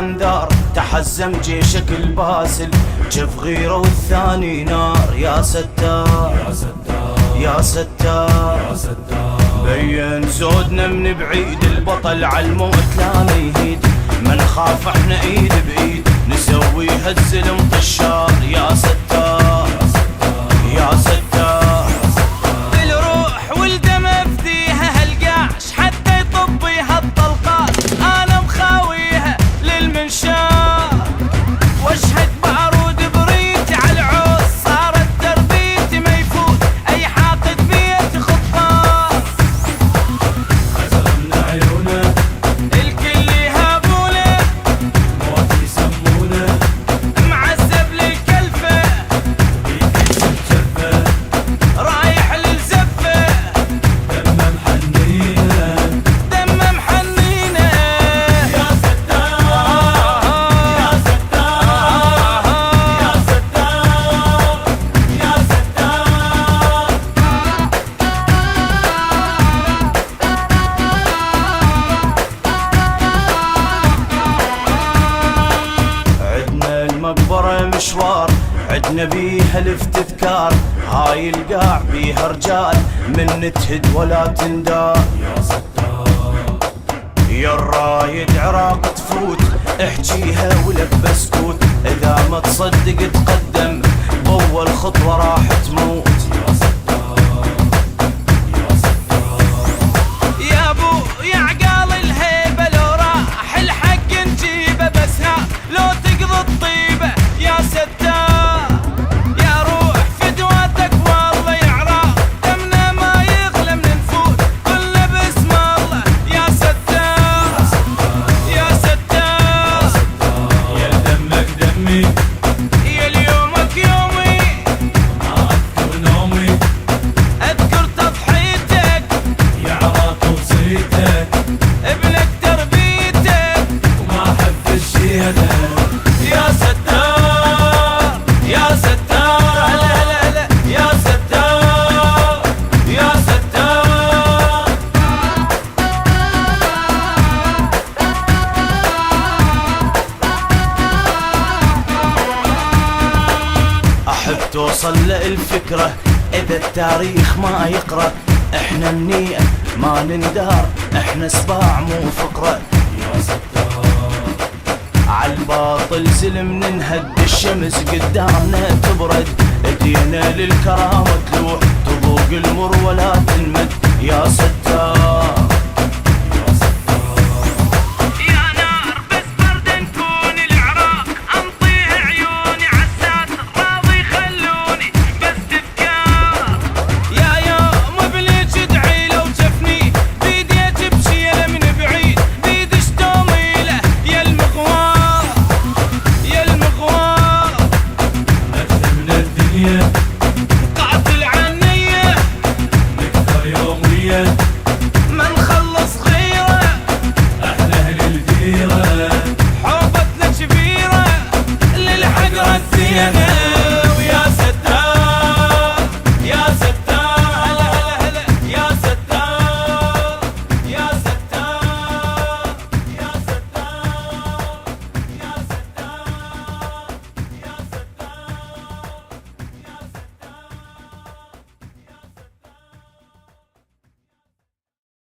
انذار، تحزم جيشك الباسل جف غيره والثاني نار. يا ستار يا ستار يا ستار يا ستار، بين زودنا من بعيد، البطل عالموت لا يهيد، ما نخاف احنا ايد بايد نسويها الزلم طشار. يا ستار يا ستار، بالروح والدم افديها هالقاش حتى يطبيها الطلقات، انا مخاويها للمنشار واشهد بارود بريت على العوز، صارت تربيتي ما يفوت اي حاقد بيت خطار. غزلنا عيونه الكل يهابونه موت يسمونه، معذب للكلفه جفه رايح للزفه دمه محنينه دمه محنينه. يا ستار يا ستار يا ستار يا ستار. عدنا المقبرة مشوار، عدنا بيها الافتذكار، هاي القاع بيها رجال من تهد ولا تندار. يا ستار يا الرايد عراق تفوت، احجيها ولا سكوت، اذا ما تصدق تقدم بأول خطوة راح تموت. يا ستار يا ستار، يا ابو يا عقال الهيبه لو راح الحق نجيبه، بس ها لو تقضي الطيبه. يا ستار يا روح فدواتك والله يعراق، دمنا ما يغلى من نفوت كلنا باسم الله. يا ستار يا ستار يا دمك دمي يا اليومك يومي، ما اذكر نومي، اذكر تضحيتك يا عراق وصيتك ابنك تربيتك وما احب الشيله. يا ستار يا ستار هلا هلا هلا يا ستار يا ستار. احب توصل للفكرة اذا التاريخ ما يقرأ، احنا منيئة ما نندار، احنا سباع مو فقرة. يا ستار عالباطل زلم ننهد، الشمس قدامنا تبرد، ايدينا للكرامة تلوح، تذوق المر ولا تنمد. يا ستار